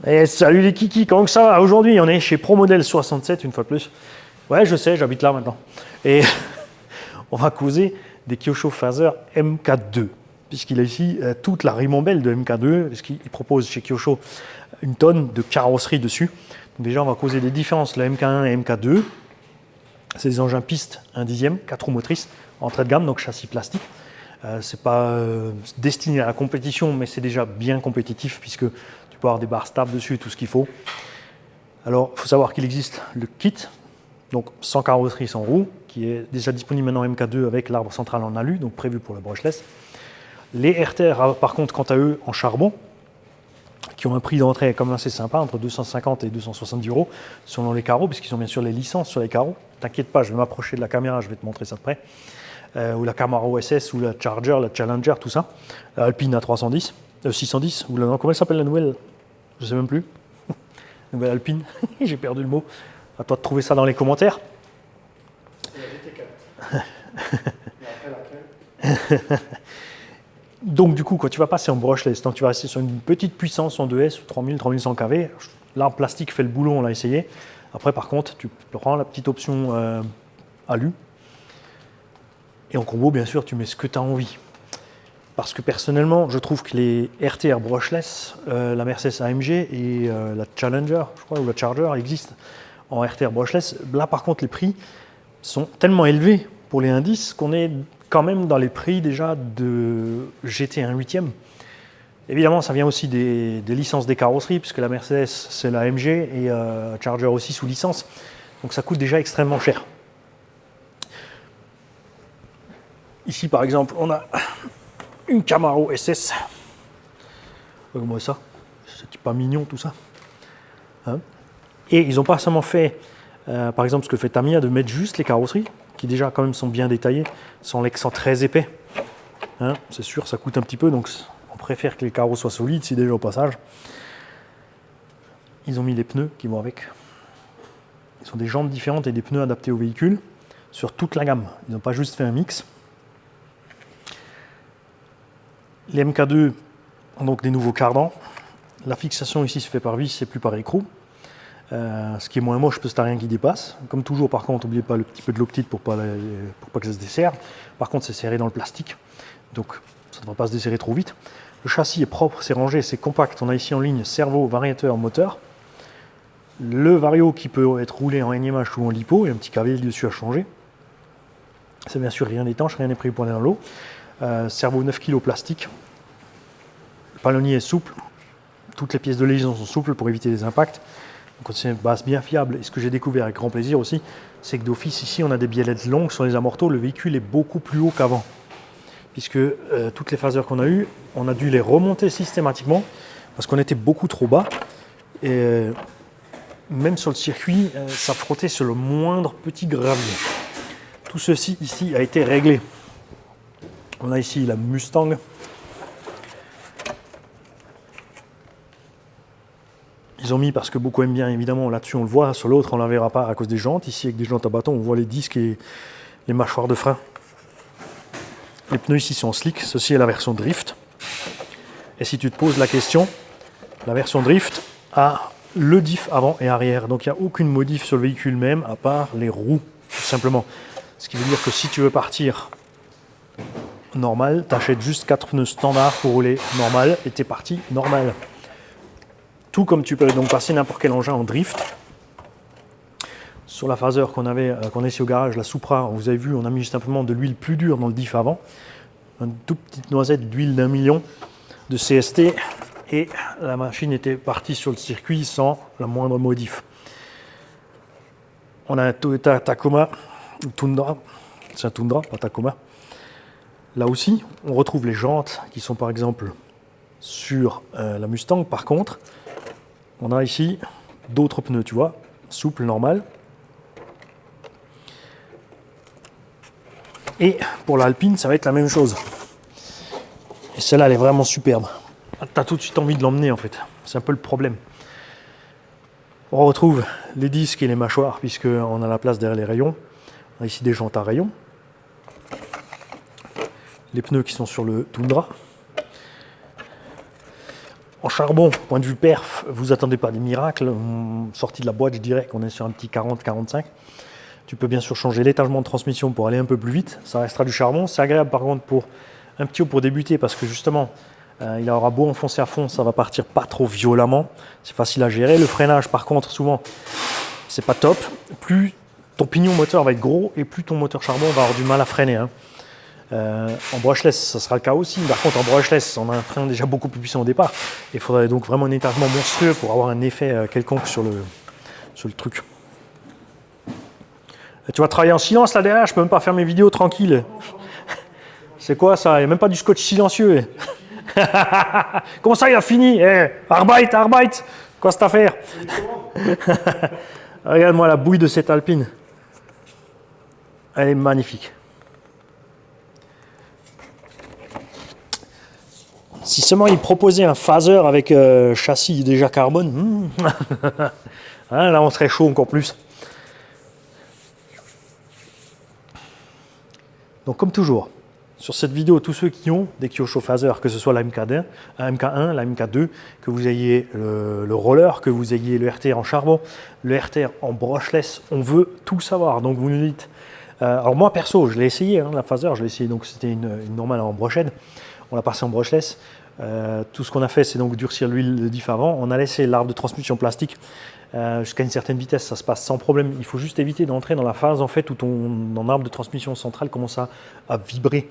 Et salut les kikis, comment que ça va? Aujourd'hui, on est chez ProModel 67, une fois de plus. Ouais, je sais, j'habite là maintenant. Et on va causer des Kyosho Phaser MK2, puisqu'il a ici toute la ribambelle de MK2, puisqu'il propose chez Kyosho une tonne de carrosserie dessus. Donc déjà, on va causer des différences, le MK1 et MK2. C'est des engins piste 1/10, 4 roues motrices, entrée de gamme, donc châssis plastique. C'est pas destiné à la compétition, mais c'est déjà bien compétitif, puisque tu peux avoir des barres stables dessus, tout ce qu'il faut. Alors, il faut savoir qu'il existe le kit, donc sans carrosserie, sans roue, qui est déjà disponible maintenant MK2 avec l'arbre central en alu, donc prévu pour le brushless. Les RTR, par contre, quant à eux, en charbon, qui ont un prix d'entrée comme assez sympa, entre 250 et 270 € selon les carreaux, puisqu'ils ont bien sûr les licences sur les carreaux. T'inquiète pas, je vais m'approcher de la caméra, je vais te montrer ça de près. Ou la Camaro SS, ou la Charger, la Challenger, tout ça. La Alpine A310, 610, ou non, comment elle s'appelle la nouvelle? Je sais même plus. Nouvelle Alpine, j'ai perdu le mot. À toi de trouver ça dans les commentaires. C'est la GT4. Donc du coup, quand tu vas passer en brushless, donc tu vas rester sur une petite puissance en 2S, 3000, 3100 kV. L'arbre plastique fait le boulot, on l'a essayé. Après, par contre, tu prends la petite option alu. Et en combo, bien sûr, tu mets ce que tu as envie. Parce que personnellement, je trouve que les RTR brushless, la Mercedes AMG et la Challenger, je crois, ou la Charger existent en RTR brushless. Là, par contre, les prix sont tellement élevés pour les indices qu'on est quand même dans les prix déjà de GT 1/8. Évidemment, ça vient aussi des licences des carrosseries, puisque la Mercedes, c'est la AMG et Charger aussi sous licence. Donc ça coûte déjà extrêmement cher. Ici, par exemple, on a une Camaro SS. Regarde-moi ça. C'est pas mignon tout ça. Hein? Et ils n'ont pas seulement fait, par exemple, ce que fait Tamiya, de mettre juste les carrosseries, qui déjà quand même sont bien détaillées, sans l'excent très épais. Hein? C'est sûr, ça coûte un petit peu, donc on préfère que les carreaux soient solides, si déjà au passage. Ils ont mis les pneus qui vont avec. Ils sont des jantes différentes et des pneus adaptés au véhicule, sur toute la gamme. Ils n'ont pas juste fait un mix. Les MK2 ont donc des nouveaux cardans. La fixation ici se fait par vis et plus par écrou. Ce qui est moins moche parce que tu n'as rien qui dépasse. Comme toujours, par contre, n'oubliez pas le petit peu de l'optique pour pas que ça se desserre. Par contre, c'est serré dans le plastique, donc ça ne devrait pas se desserrer trop vite. Le châssis est propre, c'est rangé, c'est compact. On a ici en ligne servo, variateur, moteur. Le vario qui peut être roulé en NMH ou en lipo, et un petit cavalier dessus à changer. C'est bien sûr rien d'étanche, rien n'est prévu pour aller dans l'eau. Servo 9 kg plastique. Le palonnier est souple. Toutes les pièces de liaison sont souples pour éviter les impacts. Donc c'est une base bien fiable. Et ce que j'ai découvert avec grand plaisir aussi, c'est que d'office ici on a des biellettes longues sur les amortos. Le véhicule est beaucoup plus haut qu'avant. Puisque toutes les phaseurs qu'on a eues, on a dû les remonter systématiquement parce qu'on était beaucoup trop bas. Et même sur le circuit, ça frottait sur le moindre petit gravier. Tout ceci ici a été réglé. On a ici la Mustang. Ils ont mis, parce que beaucoup aiment bien, évidemment, là-dessus on le voit, sur l'autre on ne la verra pas à cause des jantes. Ici avec des jantes à bâton, on voit les disques et les mâchoires de frein. Les pneus ici sont slick, ceci est la version drift. Et si tu te poses la question, la version drift a le diff avant et arrière. Donc il n'y a aucune modif sur le véhicule même, à part les roues, tout simplement. Ce qui veut dire que si tu veux partir normal, tu achètes juste 4 pneus standards pour rouler normal et tu es parti normal. Tout comme tu peux donc passer n'importe quel engin en drift. Sur la phaser qu'on a ici au garage, la Supra, vous avez vu, on a mis simplement de l'huile plus dure dans le diff avant. Une toute petite noisette d'huile d'1 million de CST et la machine était partie sur le circuit sans la moindre modif. On a un Toyota Tacoma, Tundra, c'est un Tundra, pas Tacoma. Là aussi, on retrouve les jantes qui sont par exemple sur la Mustang. Par contre, on a ici d'autres pneus, tu vois, souple, normal. Et pour l'Alpine, ça va être la même chose. Et celle-là, elle est vraiment superbe. Tu as tout de suite envie de l'emmener en fait. C'est un peu le problème. On retrouve les disques et les mâchoires, puisqu'on a la place derrière les rayons. On a ici des jantes à rayons. Les pneus qui sont sur le Tundra. En charbon, point de vue perf, vous attendez pas des miracles. Sorti de la boîte, je dirais qu'on est sur un petit 40-45. Tu peux bien sûr changer l'étagement de transmission pour aller un peu plus vite. Ça restera du charbon. C'est agréable par contre pour un petit haut pour débuter parce que justement, il aura beau enfoncer à fond, ça va partir pas trop violemment. C'est facile à gérer. Le freinage, par contre, souvent, c'est pas top. Plus ton pignon moteur va être gros et plus ton moteur charbon va avoir du mal à freiner. Hein. En brushless, ça sera le cas aussi. Par contre, en brushless, on a un frein déjà beaucoup plus puissant au départ. Il faudrait donc vraiment un étagement monstrueux pour avoir un effet quelconque sur le truc. Et tu vas travailler en silence là derrière, je peux même pas faire mes vidéos tranquille. C'est quoi ça? Il n'y a même pas du scotch silencieux. Comment ça, il a fini? Arbeit, Arbeit. Quoi cette affaire? Regarde-moi la bouille de cette Alpine. Elle est magnifique. Si seulement il proposait un phaser avec châssis déjà carbone, hein, là on serait chaud encore plus. Donc comme toujours, sur cette vidéo, tous ceux qui ont des Kyosho Phaser, que ce soit la MK1, la MK2, que vous ayez le roller, que vous ayez le RTR en charbon, le RTR en brushless, on veut tout savoir. Donc vous nous dites. Alors moi perso, je l'ai essayé, hein, la Phaser, je l'ai essayé, donc c'était une normale en brochette. On l'a passé en brushless. Tout ce qu'on a fait, c'est donc durcir l'huile de diff avant. On a laissé l'arbre de transmission plastique jusqu'à une certaine vitesse, ça se passe sans problème. Il faut juste éviter d'entrer dans la phase en fait où ton arbre de transmission centrale commence à vibrer.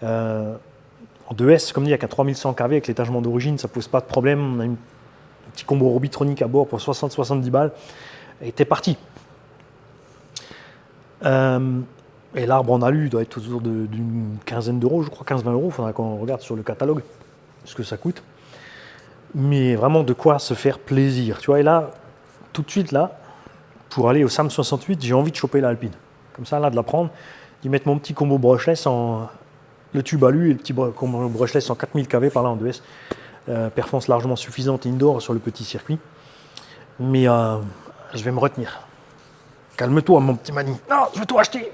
En 2S, comme dit, avec un 3100 kV avec l'étagement d'origine, ça pose pas de problème. On a un petit combo Robitronic à bord pour 60-70 balles. Et t'es parti. Et l'arbre en alu doit être autour d'une quinzaine d'euros, je crois, 15-20 euros. Il faudra qu'on regarde sur le catalogue ce que ça coûte. Mais vraiment de quoi se faire plaisir. Tu vois, et là, tout de suite, là, pour aller au SAM 68, j'ai envie de choper l'Alpine. Comme ça, là, de la prendre, d'y mettre mon petit combo brushless en le tube alu et le petit combo brushless en 4000 kV par là en 2S. Performance largement suffisante indoor sur le petit circuit. Mais je vais me retenir. Calme-toi, mon petit Mani. Non, je vais tout acheter.